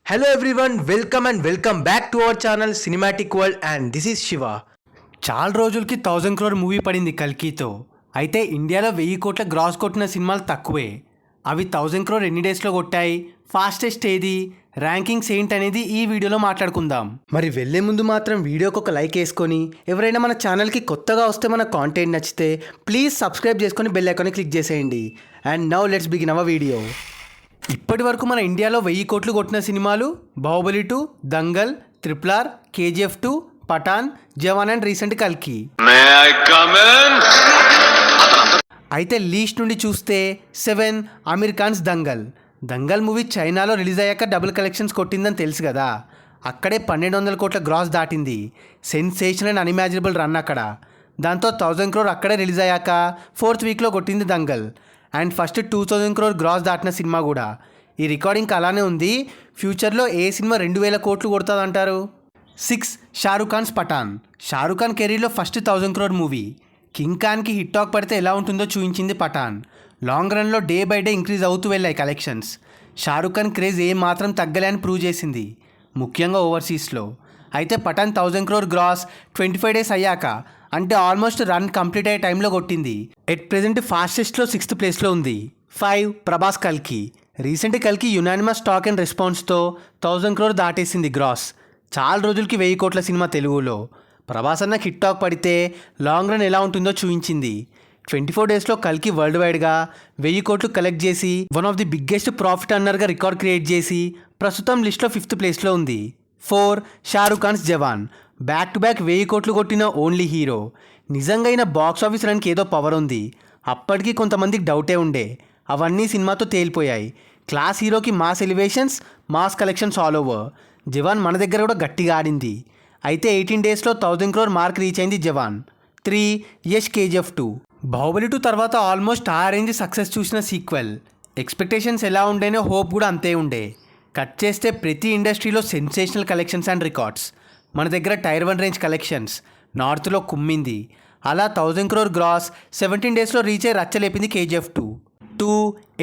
Hello everyone, welcome and welcome back to our channel Cinematic World and this is Shiva. చాలా రోజులకి 1000 crore movie పడింది కల్కితో. అయితే ఇండియాలో 1000 కోట్ల గ్రాస్ కొట్టిన సినిమాలు తక్కువే. అవి 1000 crore ఎన్ని డేస్లో కొట్టాయి, ఫాస్టెస్ట్ ఏది, ర్యాంకింగ్స్ ఏంటనేది ఈ వీడియోలో మాట్లాడుకుందాం. మరి వెళ్ళే ముందు మాత్రం వీడియోకి ఒక లైక్ వేసుకొని, ఎవరైనా మన ఛానల్కి కొత్తగా వస్తే మన కాంటెంట్ నచ్చితే ప్లీజ్ సబ్స్క్రైబ్ చేసుకొని బెల్ ఐకాన్ని క్లిక్ చేసేయండి. And now let's begin our video. ఇప్పటి వరకు మన ఇండియాలో 1000 కోట్లు కొట్టిన సినిమాలు Baahubali 2, Dangal, RRR, KGF 2, Pathaan, Jawan and recent కల్కి. అయితే లీస్ట్ నుండి చూస్తే 7 అమీర్ ఖాన్స్ దంగల్ మూవీ చైనాలో రిలీజ్ అయ్యాక డబుల్ కలెక్షన్స్ కొట్టిందని తెలుసు కదా. అక్కడే 1200 కోట్ల గ్రాస్ దాటింది. సెన్సేషనల్ అండ్ అన్ఇమాజినబుల్ రన్ అక్కడ. దాంతో 1000 crore అక్కడే రిలీజ్ అయ్యాక 4th వీక్లో కొట్టింది Dangal. And first 2000 crore gross దాటిన సినిమా కూడా. ఈ రికార్డింగ్ అలానే ఉంది. ఫ్యూచర్లో ఏ సినిమా 2000 కోట్లు కొడుతుందంటారు? 6 షారూక్ ఖాన్స్ పఠాన్. షారూక్ ఖాన్ కెరీర్లో ఫస్ట్ 1000 crore మూవీ. కింగ్ ఖాన్కి హిట్ టాక్ పడితే ఎలా ఉంటుందో చూపించింది పఠాన్. లాంగ్ రన్లో డే బై డే ఇంక్రీజ్ అవుతూ వెళ్ళాయి కలెక్షన్స్. షారూక్ ఖాన్ క్రేజ్ ఏం మాత్రం తగ్గలే అని ప్రూవ్ చేసింది, ముఖ్యంగా ఓవర్సీస్లో. అయితే పఠాన్ 1000 crore గ్రాస్ 25 days అయ్యాక, అంటే ఆల్మోస్ట్ రన్ కంప్లీట్ అయ్యే టైంలో కొట్టింది. ఎట్ ప్రెజెంట్ ఫాస్టెస్ట్లో 6th ప్లేస్లో ఉంది. 5 ప్రభాస్ కల్కి. రీసెంట్ కల్కి unanimous talk and రెస్పాన్స్తో 1000 crore దాటేసింది gross. చాలా రోజులకి 1000 కోట్ల సినిమా తెలుగులో. ప్రభాస్ అన్న హిట్ టాక్ పడితే లాంగ్ రన్ ఎలా ఉంటుందో చూపించింది. 24 daysలో కల్కి వరల్డ్ వైడ్గా 1000 కోట్లు కలెక్ట్ చేసి one of the biggest profit అన్నర్గా రికార్డ్ క్రియేట్ చేసి ప్రస్తుతం లిస్ట్లో 5th ప్లేస్లో ఉంది. 4 Shahrukh Khan's Jawan. Back to back 1000 కోట్లు కొట్టిన ఓన్లీ హీరో. నిజంగా అయిన బాక్స్ ఆఫీస్ రన్కి ఏదో పవర్ ఉంది. అప్పటికి కొంతమందికి డౌటే ఉండే, అవన్నీ సినిమాతో తేలిపోయాయి. క్లాస్ హీరోకి mass elevations, mass collections all over. Jawan మన దగ్గర కూడా గట్టిగా ఆడింది. అయితే 18 daysలో 1000 crore మార్క్ రీచ్ అయింది జవాన్. 3 యష్ KGF 2. బాహుబలి 2 తర్వాత ఆల్మోస్ట్ ఆ రేంజ్ సక్సెస్ చూసిన సీక్వెల్. ఎక్స్పెక్టేషన్స్ ఎలా ఉండేనో హోప్ కూడా అంతే ఉండే. కట్ చేస్తే ప్రతి ఇండస్ట్రీలో సెన్సేషనల్ కలెక్షన్స్ అండ్ రికార్డ్స్. మన దగ్గర టైర్ 1 రేంజ్ కలెక్షన్స్, నార్త్లో కుమ్మింది. అలా 1000 crore గ్రాస్ 17 daysలో రీచ్ అయ్యి రచ్చలేపింది KGF 2. 2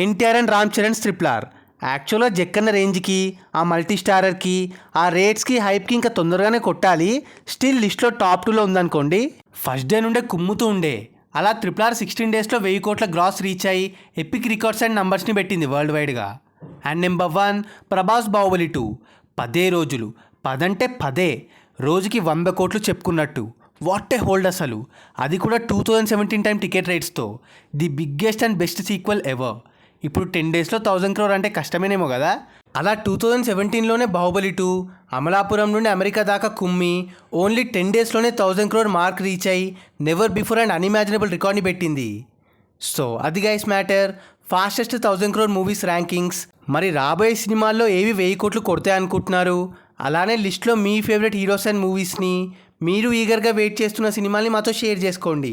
NTR and Ram Charan's RRR. యాక్చువల్గా జక్కన్న రేంజ్కి, ఆ మల్టీ స్టారర్కి, ఆ రేట్స్కి, హైప్కి ఇంకా తొందరగానే కొట్టాలి. స్టిల్ లిస్ట్లో టాప్ 2లో ఉందనుకోండి. ఫస్ట్ డే నుండే కుమ్ముతూ ఉండే. అలా RRR 16 daysలో 1000 కోట్ల గ్రాస్ రీచ్ అయ్యి ఎపిక్ రికార్డ్స్ అండ్ నంబర్స్ని పెట్టింది వరల్డ్ వైడ్గా. And number 1 Prabhas Baahubali 2. 10 రోజులు, 10 అంటే 10, రోజుకి 100 కోట్లు చెప్పుకున్నట్టు. వాట్ ఏ హోల్డ్ అసలు, అది కూడా 2017 టైం టికెట్ రేట్స్తో. The biggest and best sequel ever. ఇప్పుడు 10 daysలో 1000 crore అంటే కష్టమేనేమో కదా. అలా 2017లోనే బాహుబలి 2 అమలాపురం నుండి అమెరికా దాకా కుమ్మి ఓన్లీ 10 daysలోనే 1000 crore మార్క్ రీచ్ అయ్యి నెవర్ బిఫోర్ అండ్ అన్ఇమాజినబుల్ రికార్డ్ని పెట్టింది. సో అది guys matter. Fastest 1000 crore movies rankings. మరి రాబోయే సినిమాల్లో ఏవి 1000 కోట్లు కొడతాయి అనుకుంటున్నారు? అలానే లిస్ట్లో మీ ఫేవరెట్ హీరోస్ అండ్ మూవీస్ని, మీరు ఈగర్గా వెయిట్ చేస్తున్న సినిమాని మాతో షేర్ చేసుకోండి.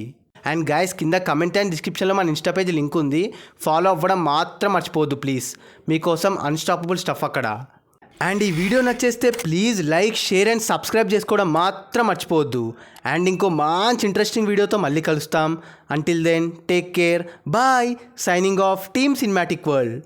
అండ్ గైస్, కింద కమెంట్ అండ్ డిస్క్రిప్షన్లో మన ఇన్స్టా పేజ్ లింక్ ఉంది. ఫాలో అవ్వడం మాత్రం మర్చిపోవద్దు ప్లీజ్. మీకోసం అన్స్టాపబుల్ స్టఫ్ అక్కడ. అండ్ ఈ వీడియో నచ్చేస్తే please like, share and subscribe చేసుకోవడం మాత్రం మర్చిపోవద్దు. అండ్ ఇంకో మంచి ఇంట్రెస్టింగ్ వీడియోతో మళ్ళీ కలుస్తాం. Until then take care, bye. Signing off team cinematic world.